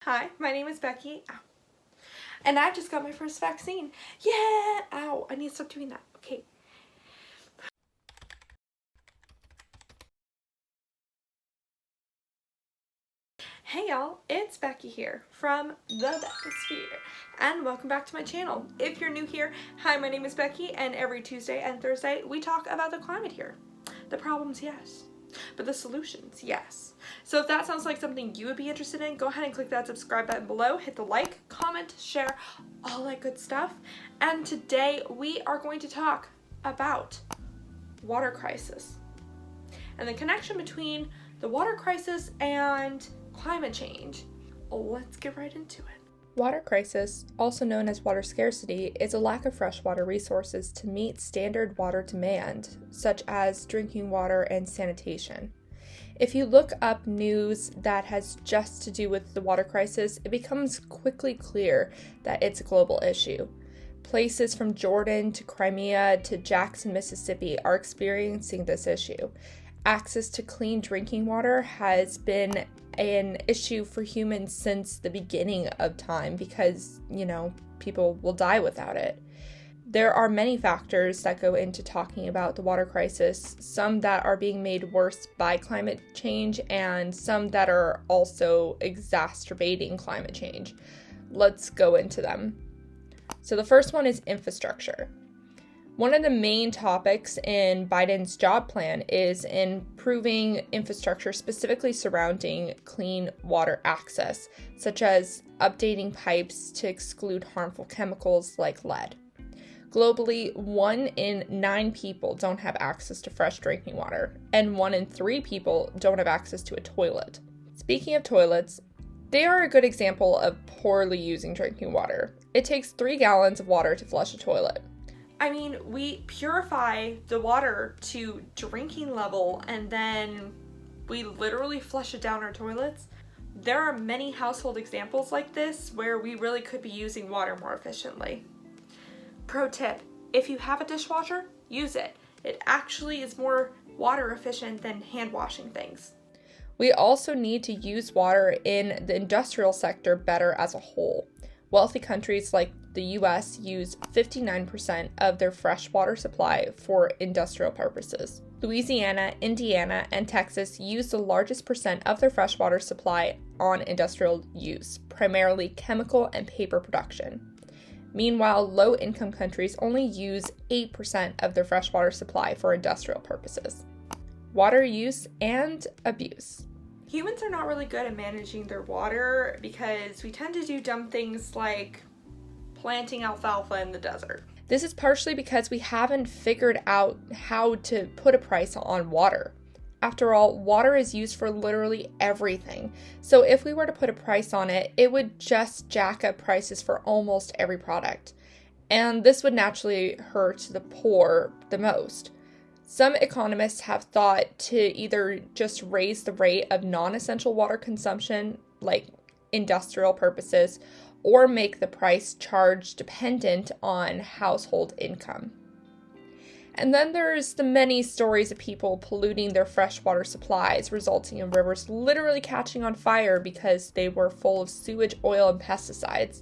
Hi, my name is Becky. Ow. And I just got my first vaccine. Yeah! Ow, I need to stop doing that. Okay. Hey y'all, it's Becky here from the Beckysphere, and welcome back to my channel. If you're new here, hi, my name is Becky, and every Tuesday and Thursday we talk about the climate here. The problems, yes, but the solutions, yes. So if that sounds like something you would be interested in, go ahead and click that subscribe button below, hit the like, comment, share, all that good stuff. And today we are going to talk about water crisis and the connection between the water crisis and climate change. Let's get right into it. Water crisis, also known as water scarcity, is a lack of freshwater resources to meet standard water demand, such as drinking water and sanitation. If you look up news that has just to do with the water crisis, it becomes quickly clear that it's a global issue. Places from Jordan to Crimea to Jackson, Mississippi are experiencing this issue. Access to clean drinking water has been an issue for humans since the beginning of time because, people will die without it. There are many factors that go into talking about the water crisis, some that are being made worse by climate change and some that are also exacerbating climate change. Let's go into them. So the first one is infrastructure. One of the main topics in Biden's job plan is improving infrastructure specifically surrounding clean water access, such as updating pipes to exclude harmful chemicals like lead. Globally, 1 in 9 people don't have access to fresh drinking water, and 1 in 3 people don't have access to a toilet. Speaking of toilets, they are a good example of poorly using drinking water. It takes 3 gallons of water to flush a toilet. I mean, we purify the water to drinking level and then we literally flush it down our toilets. There are many household examples like this where we really could be using water more efficiently. Pro tip, if you have a dishwasher, use it. It actually is more water efficient than hand washing things. We also need to use water in the industrial sector better as a whole. Wealthy countries like the US use 59% of their freshwater supply for industrial purposes. Louisiana, Indiana, and Texas use the largest percent of their freshwater supply on industrial use, primarily chemical and paper production. Meanwhile, low-income countries only use 8% of their freshwater supply for industrial purposes. Water use and abuse. Humans are not really good at managing their water because we tend to do dumb things like planting alfalfa in the desert. This is partially because we haven't figured out how to put a price on water. After all, water is used for literally everything. So if we were to put a price on it, it would just jack up prices for almost every product. And this would naturally hurt the poor the most. Some economists have thought to either just raise the rate of non-essential water consumption, like industrial purposes, or make the price charge dependent on household income. And then there's the many stories of people polluting their freshwater supplies, resulting in rivers literally catching on fire because they were full of sewage, oil, and pesticides.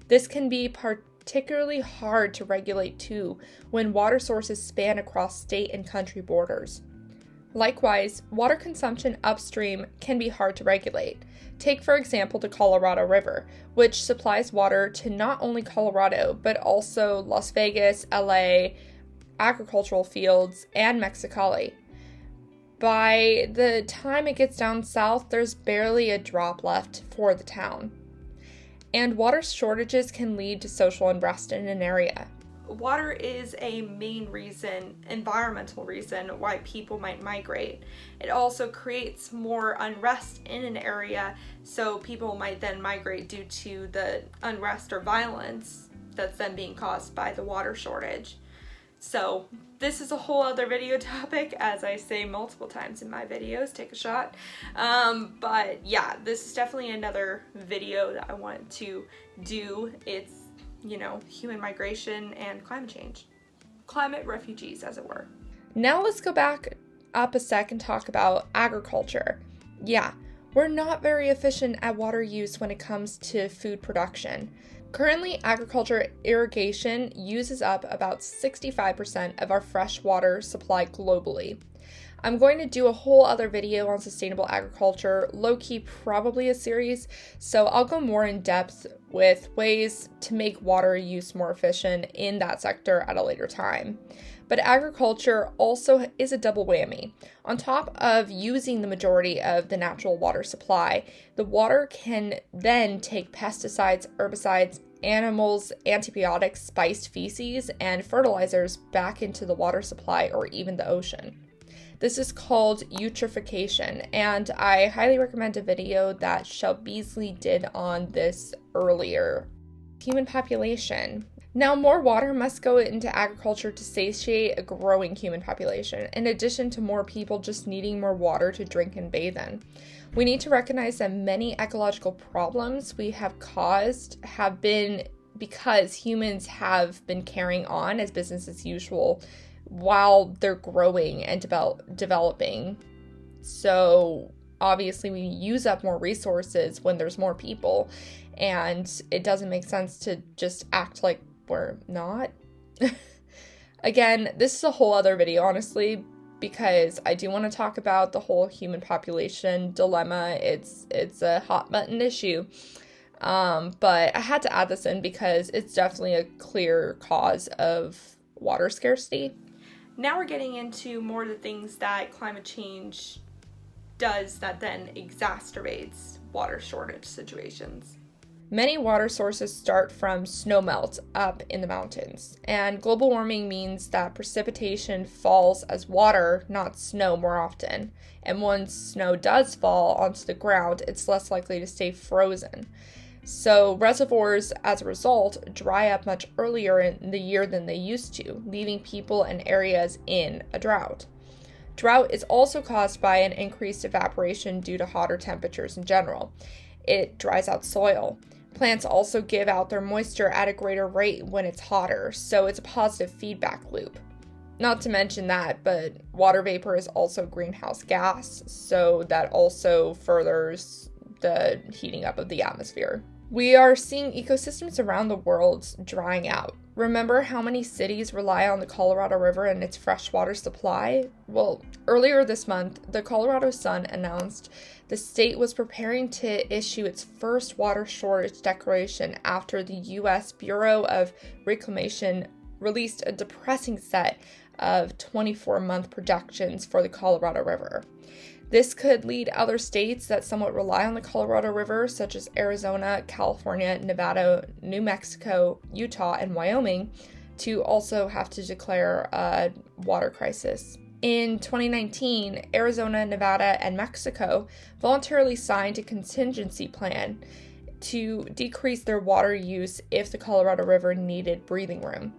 This can be particularly hard to regulate too when water sources span across state and country borders. Likewise, water consumption upstream can be hard to regulate. Take, for example, the Colorado River, which supplies water to not only Colorado, but also Las Vegas, LA, agricultural fields, and Mexicali. By the time it gets down south, there's barely a drop left for the town. And water shortages can lead to social unrest in an area. Water is a main reason, environmental reason, why people might migrate. It also creates more unrest in an area, so people might then migrate due to the unrest or violence that's then being caused by the water shortage. So this is a whole other video topic, as I say multiple times in my videos, take a shot. But yeah, this is definitely another video that I want to do. It's human migration and climate change. Climate refugees, as it were. Now let's go back up a sec and talk about agriculture. Yeah, We're not very efficient at water use when it comes to food production. Currently, agriculture irrigation uses up about 65% of our fresh water supply globally. I'm going to do a whole other video on sustainable agriculture, low-key probably a series, so I'll go more in depth with ways to make water use more efficient in that sector at a later time. But agriculture also is a double whammy. On top of using the majority of the natural water supply, the water can then take pesticides, herbicides, animals, antibiotics, spiced feces, and fertilizers back into the water supply or even the ocean. This is called eutrophication, and I highly recommend a video that Shel Beasley did on this earlier. Human population. Now, more water must go into agriculture to satiate a growing human population, in addition to more people just needing more water to drink and bathe in. We need to recognize that many ecological problems we have caused have been because humans have been carrying on as business as usual while they're growing and developing. So obviously we use up more resources when there's more people, and it doesn't make sense to just act like we're not. Again, this is a whole other video, honestly, because I do want to talk about the whole human population dilemma. It's a hot button issue. But I had to add this in because it's definitely a clear cause of water scarcity. Now we're getting into more of the things that climate change does that then exacerbates water shortage situations. Many water sources start from snowmelt up in the mountains, and global warming means that precipitation falls as water, not snow, more often. And once snow does fall onto the ground, it's less likely to stay frozen. So reservoirs, as a result, dry up much earlier in the year than they used to, leaving people and areas in a drought. Drought is also caused by an increased evaporation due to hotter temperatures in general. It dries out soil. Plants also give out their moisture at a greater rate when it's hotter, so it's a positive feedback loop. Not to mention that, but water vapor is also greenhouse gas, so that also furthers the heating up of the atmosphere. We are seeing ecosystems around the world drying out. Remember how many cities rely on the Colorado River and its freshwater supply? Well, earlier this month, the Colorado Sun announced the state was preparing to issue its first water shortage declaration after the U.S. Bureau of Reclamation released a depressing set of 24-month projections for the Colorado River. This could lead other states that somewhat rely on the Colorado River, such as Arizona, California, Nevada, New Mexico, Utah, and Wyoming, to also have to declare a water crisis. In 2019, Arizona, Nevada, and Mexico voluntarily signed a contingency plan to decrease their water use if the Colorado River needed breathing room.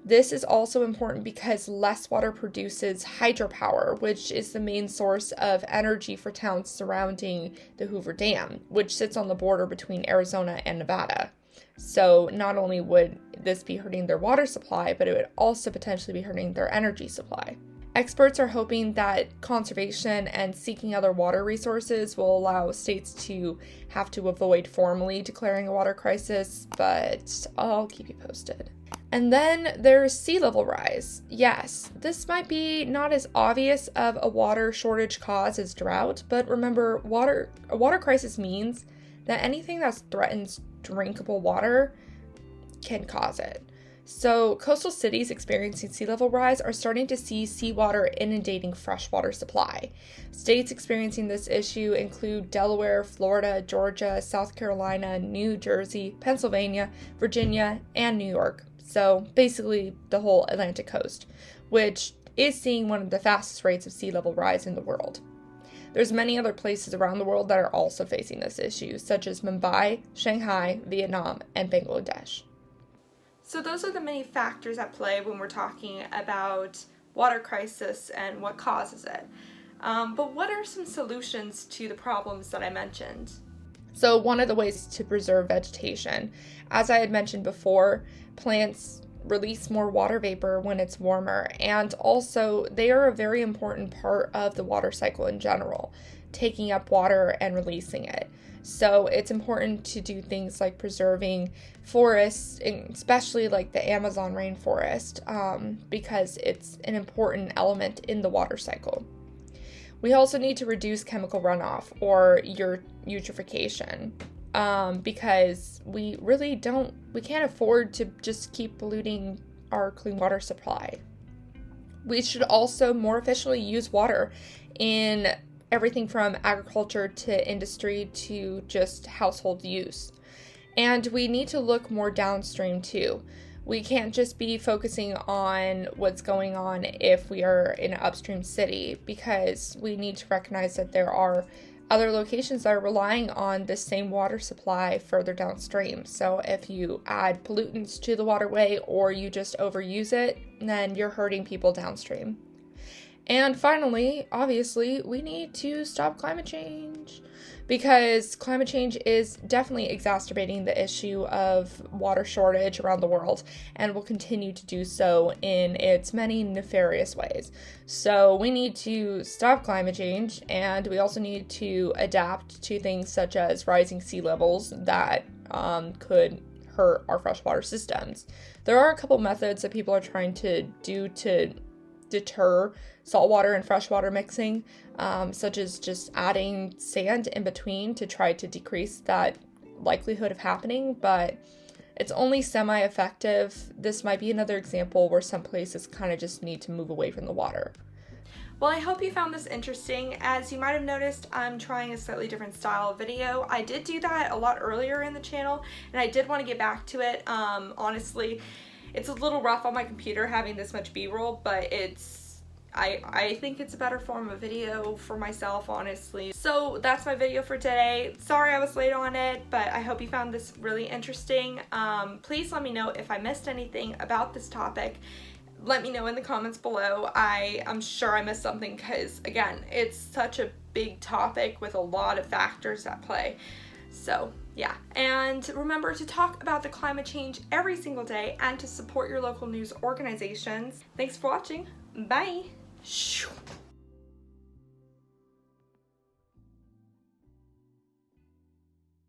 This is also important because less water produces hydropower, which is the main source of energy for towns surrounding the Hoover Dam, which sits on the border between Arizona and Nevada. So not only would this be hurting their water supply, but it would also potentially be hurting their energy supply. Experts are hoping that conservation and seeking other water resources will allow states to have to avoid formally declaring a water crisis, but I'll keep you posted. And then there's sea level rise. Yes, this might be not as obvious of a water shortage cause as drought, but remember, a water crisis means that anything that threatens drinkable water can cause it. So coastal cities experiencing sea level rise are starting to see seawater inundating freshwater supply. States experiencing this issue include Delaware, Florida, Georgia, South Carolina, New Jersey, Pennsylvania, Virginia, and New York. So basically the whole Atlantic coast, which is seeing one of the fastest rates of sea level rise in the world. There's many other places around the world that are also facing this issue, such as Mumbai, Shanghai, Vietnam, and Bangladesh. So those are the many factors at play when we're talking about water crisis and what causes it. But what are some solutions to the problems that I mentioned? So one of the ways to preserve vegetation, as I had mentioned before, plants release more water vapor when it's warmer, and also they are a very important part of the water cycle in general. taking up water and releasing it. So it's important to do things like preserving forests, especially like the Amazon rainforest, because it's an important element in the water cycle. We also need to reduce chemical runoff or eutrophication, because we can't afford to just keep polluting our clean water supply. We should also more efficiently use water in everything from agriculture to industry to just household use. And we need to look more downstream too. We can't just be focusing on what's going on if we are in an upstream city, because we need to recognize that there are other locations that are relying on the same water supply further downstream. So if you add pollutants to the waterway or you just overuse it, then you're hurting people downstream. And finally, obviously, we need to stop climate change, because climate change is definitely exacerbating the issue of water shortage around the world and will continue to do so in its many nefarious ways. So we need to stop climate change, and we also need to adapt to things such as rising sea levels that could hurt our freshwater systems. There are a couple methods that people are trying to do to deter saltwater and freshwater mixing, such as just adding sand in between to try to decrease that likelihood of happening, but it's only semi-effective. This might be another example where some places kind of just need to move away from the water. Well, I hope you found this interesting. As you might have noticed, I'm trying a slightly different style of video. I did do that a lot earlier in the channel, and I did want to get back to it. Honestly, it's a little rough on my computer having this much B-roll, but I think it's a better form of video for myself, honestly. So that's my video for today. Sorry I was late on it, but I hope you found this really interesting. Please let me know if I missed anything about this topic. Let me know in the comments below. I'm sure I missed something, because again, it's such a big topic with a lot of factors at play. So yeah, and remember to talk about the climate change every single day and to support your local news organizations. Thanks for watching. Bye.